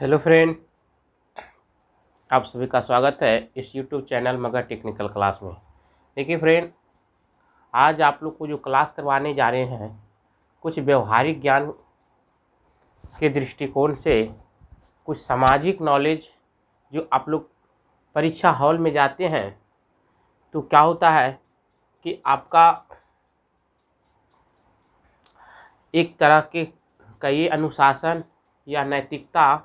Hello friend, आप सभी का स्वागत है इस यूट्यूब चैनल मगर टेक्निकल क्लास में। देखिए फ्रेंड, आज आप लोग को जो क्लास करवाने जा रहे हैं कुछ व्यवहारिक ज्ञान के दृष्टिकोण से, कुछ सामाजिक नॉलेज जो आप लोग परीक्षा हॉल में जाते हैं तो क्या होता है कि आपका एक तरह के कई अनुशासन या नैतिकता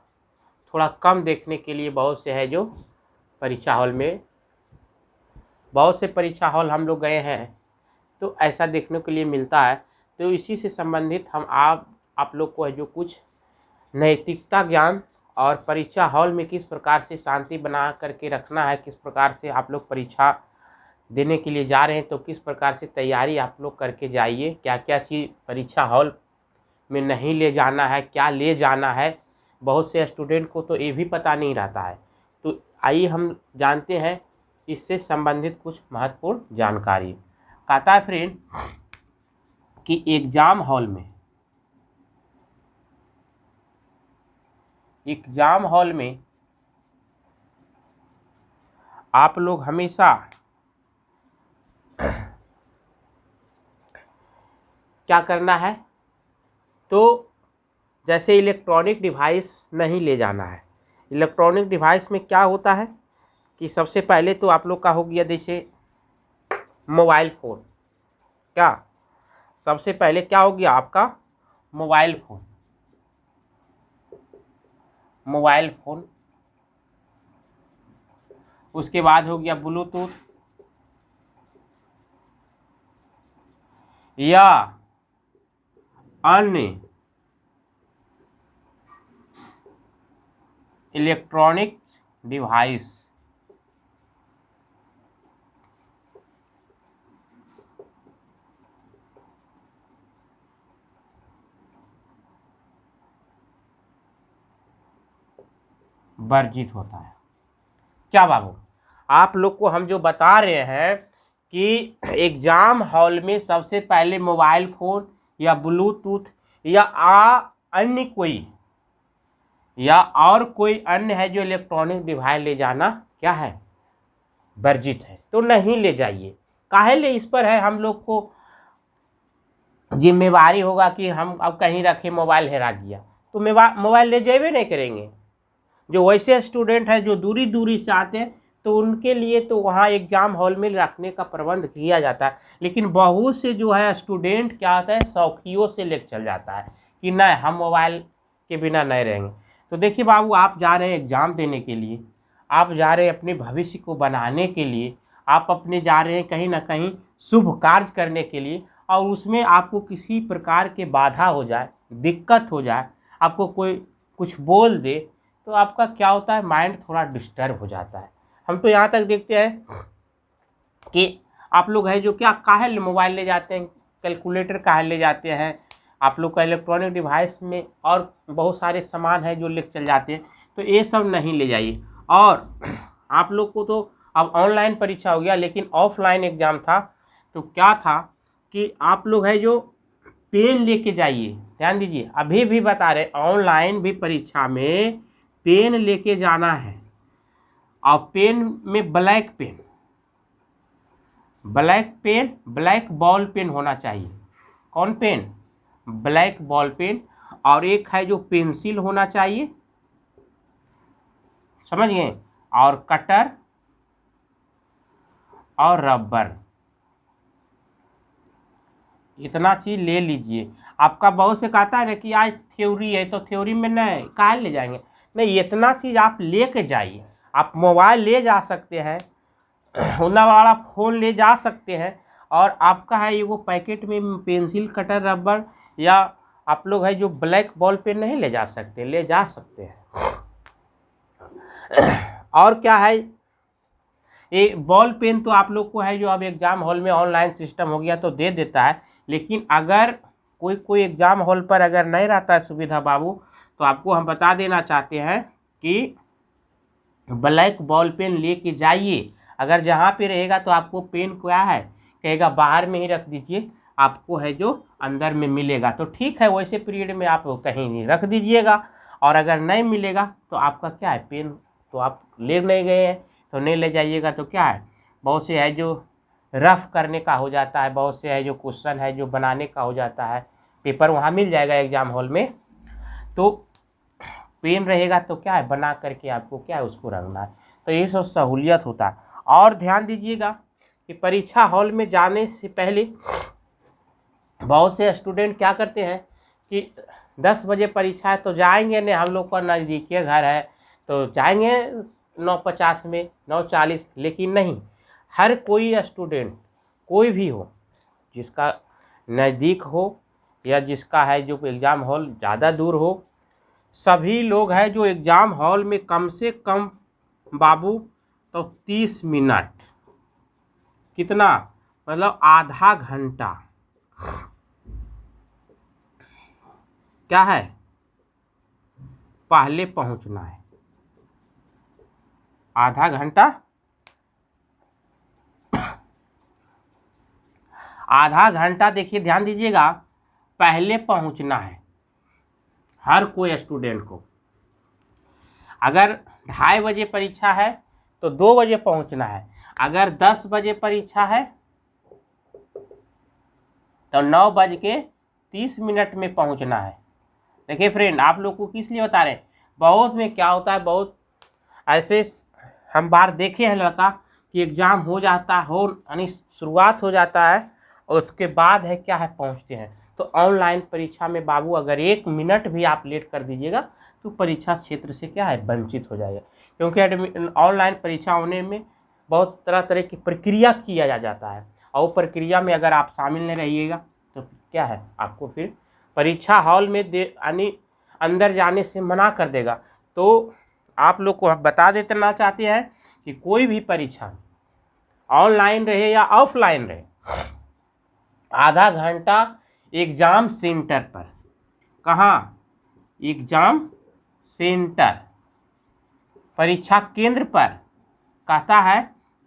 थोड़ा कम देखने के लिए बहुत से है जो परीक्षा हॉल में, बहुत से परीक्षा हॉल हम लोग गए हैं तो ऐसा देखने के लिए मिलता है। तो इसी से संबंधित हम आप लोग को है जो कुछ नैतिकता ज्ञान और परीक्षा हॉल में किस प्रकार से शांति बना करके रखना है, किस प्रकार से आप लोग परीक्षा देने के लिए जा रहे हैं तो किस प्रकार से तैयारी आप लोग करके जाइए, क्या क्या चीज़ परीक्षा हॉल में नहीं ले जाना है, क्या ले जाना है। बहुत से स्टूडेंट को तो ये भी पता नहीं रहता है। तो आइए हम जानते हैं इससे संबंधित कुछ महत्वपूर्ण जानकारी। कहता है फ्रेंड कि एग्ज़ाम हॉल में आप लोग हमेशा क्या करना है, तो जैसे इलेक्ट्रॉनिक डिवाइस नहीं ले जाना है। इलेक्ट्रॉनिक डिवाइस में क्या होता है कि सबसे पहले तो आप लोग का हो गया जैसे मोबाइल फ़ोन। क्या सबसे पहले क्या हो गया आपका मोबाइल फ़ोन, उसके बाद हो गया ब्लूटूथ या अन्य इलेक्ट्रॉनिक डिवाइस। वर्जित होता है। क्या बाबू, आप लोग को हम जो बता रहे हैं कि एग्ज़ाम हॉल में सबसे पहले मोबाइल फ़ोन या ब्लूटूथ या अन्य कोई या और कोई अन्य है जो इलेक्ट्रॉनिक डिवाइस ले जाना क्या है, वर्जित है। तो नहीं ले जाइए। काहे ले, इस पर है हम लोग को जिम्मेवारी होगा कि हम अब कहीं रखे मोबाइल हेरा गया तो मोबाइल ले जावे नहीं करेंगे। जो वैसे स्टूडेंट हैं जो दूरी दूरी से आते हैं तो उनके लिए तो वहाँ एग्ज़ाम हॉल में रखने का प्रबंध किया जाता है। लेकिन बहुत से जो है स्टूडेंट क्या होता है, शौकियों से लेकर चल जाता है कि नहीं हम मोबाइल के बिना नहीं रहेंगे। तो देखिए बाबू, आप जा रहे हैं एग्ज़ाम देने के लिए, आप जा रहे हैं अपने भविष्य को बनाने के लिए, आप अपने जा रहे हैं कहीं ना कहीं शुभ कार्य करने के लिए, और उसमें आपको किसी प्रकार के बाधा हो जाए, दिक्कत हो जाए, आपको कोई कुछ बोल दे तो आपका क्या होता है, माइंड थोड़ा डिस्टर्ब हो जाता है। हम तो यहाँ तक देखते हैं कि आप लोग है जो क्या काहे मोबाइल ले जाते हैं, कैलकुलेटर काहे ले जाते हैं, आप लोग का इलेक्ट्रॉनिक डिवाइस में और बहुत सारे सामान है जो लेकर चल जाते हैं। तो ये सब नहीं ले जाइए। और आप लोग को तो अब ऑनलाइन परीक्षा हो गया, लेकिन ऑफलाइन एग्ज़ाम था तो क्या था कि आप लोग है जो पेन लेके जाइए। ध्यान दीजिए, अभी भी बता रहे ऑनलाइन भी परीक्षा में पेन लेके जाना है। और पेन में ब्लैक बॉल पेन होना चाहिए। कौन पेन? Black ball pen. और एक है जो पेंसिल होना चाहिए, समझ गए, और कटर और रबर, इतना चीज़ ले लीजिए। आपका बहुत से कहता है ना कि आज थ्योरी है तो थ्योरी में नहीं काहे ले जाएंगे, नहीं इतना चीज़ आप लेके जाइए। आप मोबाइल ले जा सकते हैं, होना वाला फ़ोन ले जा सकते हैं, और आपका है ये वो पैकेट में पेंसिल कटर रबर, या आप लोग है जो ब्लैक बॉल पेन नहीं ले जा सकते, ले जा सकते हैं। और क्या है, ये बॉल पेन तो आप लोग को है जो अब एग्ज़ाम हॉल में ऑनलाइन सिस्टम हो गया तो दे देता है। लेकिन अगर कोई एग्ज़ाम हॉल पर अगर नहीं रहता है सुविधा बाबू, तो आपको हम बता देना चाहते हैं कि ब्लैक बॉल पेन लेके जाइए। अगर जहाँ पे रहेगा तो आपको पेन क्या है कहेगा बाहर में ही रख दीजिए, आपको है जो अंदर में मिलेगा तो ठीक है, वैसे पीरियड में आप कहीं नहीं रख दीजिएगा। और अगर नहीं मिलेगा तो आपका क्या है, पेन तो आप ले नहीं गए हैं तो नहीं ले जाइएगा, तो क्या है, बहुत से है जो रफ करने का हो जाता है, बहुत से है जो क्वेश्चन है जो बनाने का हो जाता है, पेपर वहाँ मिल जाएगा एग्ज़ाम हॉल में, तो पेन रहेगा तो क्या है, बना करके आपको क्या है उसको रखना है। तो ये सब सहूलियत होता है। और ध्यान दीजिएगा कि परीक्षा हॉल में जाने से पहले बहुत से स्टूडेंट क्या करते हैं कि 10 बजे परीक्षा है तो जाएंगे नहीं, हम लोग का नज़दीकी घर है तो जाएंगे 9:50 में, 9:40, लेकिन नहीं, हर कोई स्टूडेंट कोई भी हो जिसका नज़दीक हो या जिसका है जो एग्ज़ाम हॉल ज़्यादा दूर हो, सभी लोग हैं जो एग्ज़ाम हॉल में कम से कम बाबू तो 30 मिनट, कितना मतलब आधा घंटा क्या है पहले पहुंचना है, आधा घंटा, आधा घंटा देखिए ध्यान दीजिएगा पहले पहुंचना है हर कोई स्टूडेंट को। अगर 2:30 बजे परीक्षा है तो 2 बजे पहुंचना है, अगर 10 बजे परीक्षा है तो 9:30 में पहुंचना है। देखिए फ्रेंड, आप लोग को किस लिए बता रहे हैं, बहुत में क्या होता है, बहुत ऐसे हम बार देखे हैं लड़का कि एग्ज़ाम हो जाता हो यानी शुरुआत हो जाता है और उसके बाद है क्या है पहुंचते हैं। तो ऑनलाइन परीक्षा में बाबू अगर 1 मिनट भी आप लेट कर दीजिएगा तो परीक्षा क्षेत्र से क्या है वंचित हो जाएगा, क्योंकि ऑनलाइन परीक्षा होने में बहुत तरह तरह की प्रक्रिया किया जाता है और वो प्रक्रिया में अगर आप शामिल नहीं रहिएगा तो क्या है आपको फिर परीक्षा हॉल में यानी अंदर जाने से मना कर देगा। तो आप लोग को बता देना चाहते हैं कि कोई भी परीक्षा ऑनलाइन रहे या ऑफलाइन रहे, आधा घंटा एग्ज़ाम सेंटर पर, कहाँ, एग्ज़ाम सेंटर परीक्षा केंद्र पर कहता है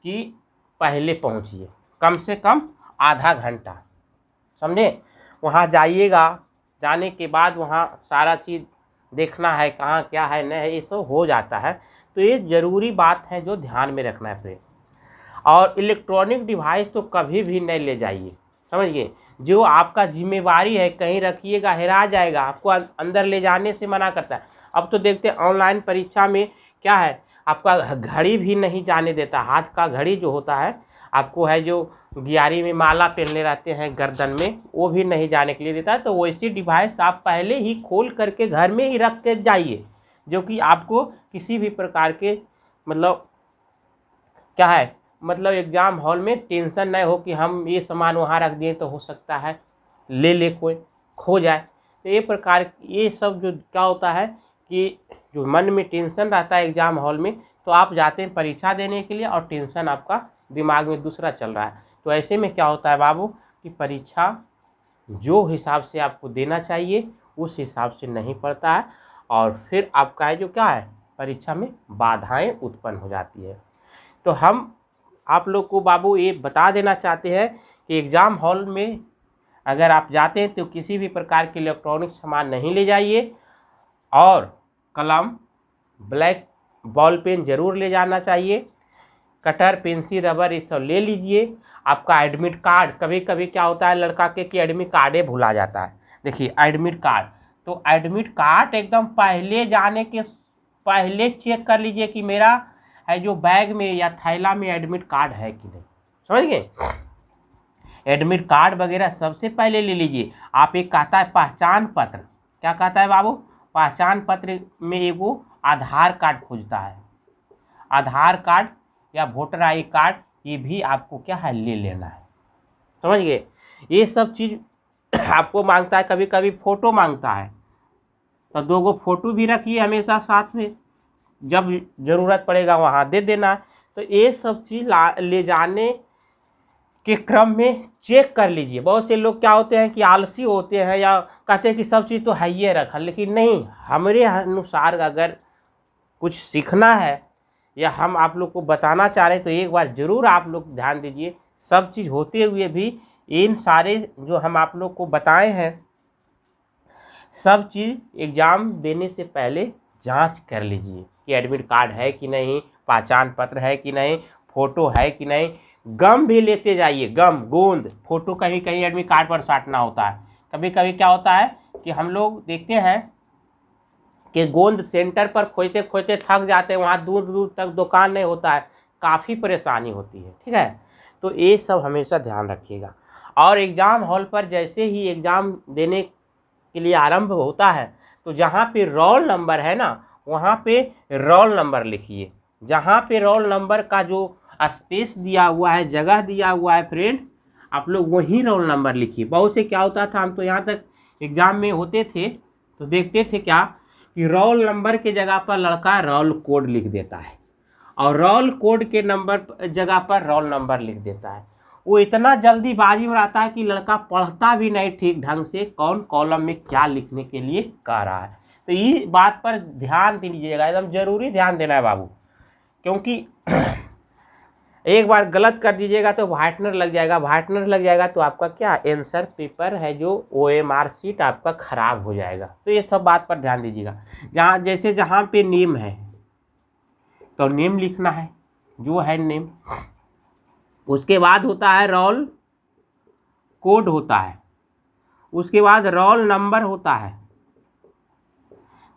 कि पहले पहुंचिए, कम से कम आधा घंटा, समझे। वहाँ जाइएगा, जाने के बाद वहाँ सारा चीज़ देखना है कहाँ क्या है नहीं है, ये सब हो जाता है। तो ये ज़रूरी बात है जो ध्यान में रखना है फ्रेंड। और इलेक्ट्रॉनिक डिवाइस तो कभी भी नहीं ले जाइए, समझिए, जो आपका जिम्मेवारी है, कहीं रखिएगा हेरा जाएगा, आपको अंदर ले जाने से मना करता है। अब तो देखते हैं ऑनलाइन परीक्षा में क्या है, आपका घड़ी भी नहीं जाने देता, हाथ का घड़ी जो होता है आपको है जो गियारी में माला पहनने रहते हैं गर्दन में, वो भी नहीं जाने के लिए देता है। तो वैसी डिवाइस आप पहले ही खोल करके घर में ही रख के जाइए, जो कि आपको किसी भी प्रकार के मतलब क्या है, मतलब एग्ज़ाम हॉल में टेंशन नहीं हो कि हम ये सामान वहाँ रख दिए तो हो सकता है ले कोई खो जाए। तो ये प्रकार ये सब जो क्या होता है कि जो मन में टेंशन रहता है एग्ज़ाम हॉल में, तो आप जाते हैं परीक्षा देने के लिए और टेंशन आपका दिमाग में दूसरा चल रहा है। तो ऐसे में क्या होता है बाबू कि परीक्षा जो हिसाब से आपको देना चाहिए उस हिसाब से नहीं पड़ता है और फिर आपका है जो क्या है परीक्षा में बाधाएं उत्पन्न हो जाती है। तो हम आप लोग को बाबू ये बता देना चाहते हैं कि एग्ज़ाम हॉल में अगर आप जाते हैं तो किसी भी प्रकार के इलेक्ट्रॉनिक सामान नहीं ले जाइए और कलम, ब्लैक बॉल पेन ज़रूर ले जाना चाहिए, कटर, पेंसिल, रबर ये सब ले लीजिए। आपका एडमिट कार्ड, कभी कभी क्या होता है लड़का के कि एडमिट कार्ड ही भुला जाता है। देखिए एडमिट कार्ड, तो एडमिट कार्ड एकदम पहले जाने के पहले चेक कर लीजिए कि मेरा है जो बैग में या थैला में एडमिट कार्ड है कि नहीं, समझ गए। एडमिट कार्ड वगैरह सबसे पहले ले लीजिए। आप एक कहता है पहचान पत्र, क्या कहता है बाबू, पहचान पत्र में एगो आधार कार्ड खोजता है, आधार कार्ड या वोटर आई कार्ड, ये भी आपको क्या है ले लेना है, समझ गए। ये सब चीज़ आपको मांगता है, कभी कभी फ़ोटो मांगता है तो 2 फ़ोटो भी रखिए हमेशा साथ में, जब ज़रूरत पड़ेगा वहाँ दे देना। तो ये सब चीज़ ले जाने के क्रम में चेक कर लीजिए। बहुत से लोग क्या होते हैं कि आलसी होते हैं या कहते हैं कि सब चीज़ तो है ही रखा, लेकिन नहीं, हमारे अनुसार अगर कुछ सीखना है या हम आप लोग को बताना चाह रहे हैं तो एक बार ज़रूर आप लोग ध्यान दीजिए। सब चीज़ होते हुए भी इन सारे जो हम आप लोग को बताए हैं सब चीज़ एग्ज़ाम देने से पहले जांच कर लीजिए कि एडमिट कार्ड है कि नहीं, पहचान पत्र है कि नहीं, फ़ोटो है कि नहीं। गम भी लेते जाइए, गम, गोंद। फ़ोटो कहीं कहीं एडमिट कार्ड पर साटना होता है। कभी कभी क्या होता है कि हम लोग देखते हैं कि गोंद सेंटर पर खोजते खोजते थक जाते हैं, वहाँ दूर दूर तक दुकान नहीं होता है, काफ़ी परेशानी होती है। ठीक है, तो ये सब हमेशा ध्यान रखिएगा। और एग्ज़ाम हॉल पर जैसे ही एग्ज़ाम देने के लिए आरंभ होता है तो जहाँ पे रोल नंबर है ना, वहाँ पे रोल नंबर लिखिए। जहाँ पे रोल नंबर का जो स्पेस दिया हुआ है, जगह दिया हुआ है फ्रेंड, आप लोग वही रोल नंबर लिखिए। बहुत से क्या होता था, हम तो यहाँ तक एग्ज़ाम में होते थे तो देखते थे क्या कि रोल नंबर के जगह पर लड़का रोल कोड लिख देता है और रोल कोड के नंबर जगह पर रोल नंबर लिख देता है। वो इतना जल्दीबाजी में रहता है कि लड़का पढ़ता भी नहीं ठीक ढंग से कौन कॉलम में क्या लिखने के लिए कह रहा है। तो ये बात पर ध्यान दीजिएगा, एकदम ज़रूरी ध्यान देना है बाबू, क्योंकि एक बार गलत कर दीजिएगा तो व्हाइटनर लग जाएगा, व्हाइटनर लग जाएगा तो आपका क्या आंसर पेपर है जो OMR शीट आपका ख़राब हो जाएगा। तो ये सब बात पर ध्यान दीजिएगा। जहाँ पे नेम है तो नेम लिखना है, जो है नेम। उसके बाद होता है रोल कोड होता है, उसके बाद रोल नंबर होता है,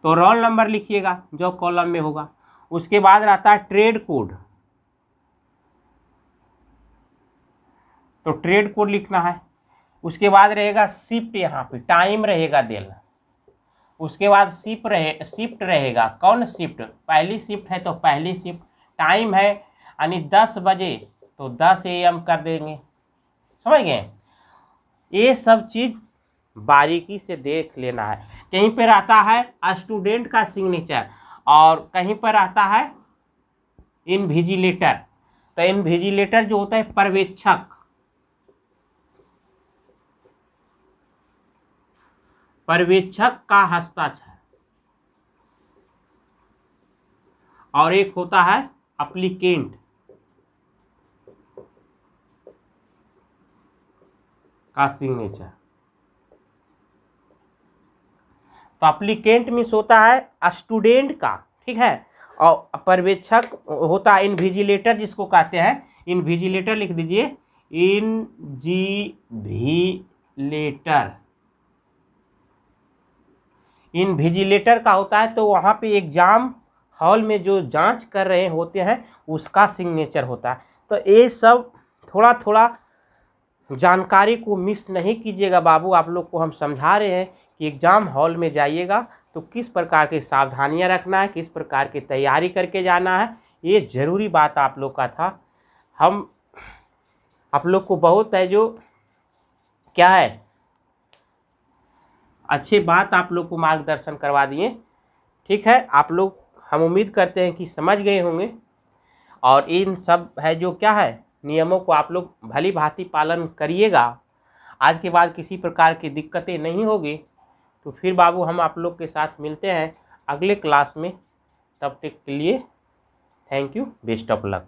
तो रोल नंबर लिखिएगा जो कॉलम में होगा। उसके बाद रहता है ट्रेड कोड, तो ट्रेड कोड लिखना है। उसके बाद रहेगा शिफ्ट, यहाँ पे टाइम रहेगा देना। उसके बाद शिफ्ट रहेगा, कौन शिफ्ट, पहली शिफ्ट है तो पहली शिफ्ट, टाइम है यानी 10 बजे तो 10 AM कर देंगे। समझ गए? ये सब चीज़ बारीकी से देख लेना है। कहीं पर आता है स्टूडेंट का सिग्नेचर और कहीं पर आता है इनविजिलेटर। तो इनविजिलेटर जो होता है पर्यवेक्षक, पर्यवेक्षक का हस्ताक्षर, और एक होता है एप्लीकेंट का सिग्नेचर। तो एप्लीकेंट मीन्स होता है स्टूडेंट का, ठीक है, और पर्यवेक्षक होता है इनविजिलेटर, जिसको कहते हैं इनविजिलेटर। लिख दीजिए इनविजिलेटर। इनविजिलेटर का होता है तो वहाँ पे एग्जाम हॉल में जो जांच कर रहे होते हैं उसका सिग्नेचर होता है। तो ये सब थोड़ा थोड़ा जानकारी को मिस नहीं कीजिएगा बाबू। आप लोग को हम समझा रहे हैं कि एग्ज़ाम हॉल में जाइएगा तो किस प्रकार की सावधानियां रखना है, किस प्रकार की तैयारी करके जाना है, ये ज़रूरी बात आप लोग का था। हम आप लोग को बहुत है जो क्या है अच्छी बात आप लोग को मार्गदर्शन करवा दिए। ठीक है, आप लोग, हम उम्मीद करते हैं कि समझ गए होंगे और इन सब है जो क्या है नियमों को आप लोग भली भांति पालन करिएगा। आज के बाद किसी प्रकार की दिक्कतें नहीं होगी। तो फिर बाबू हम आप लोग के साथ मिलते हैं अगले क्लास में। तब तक के लिए thank you, best of luck.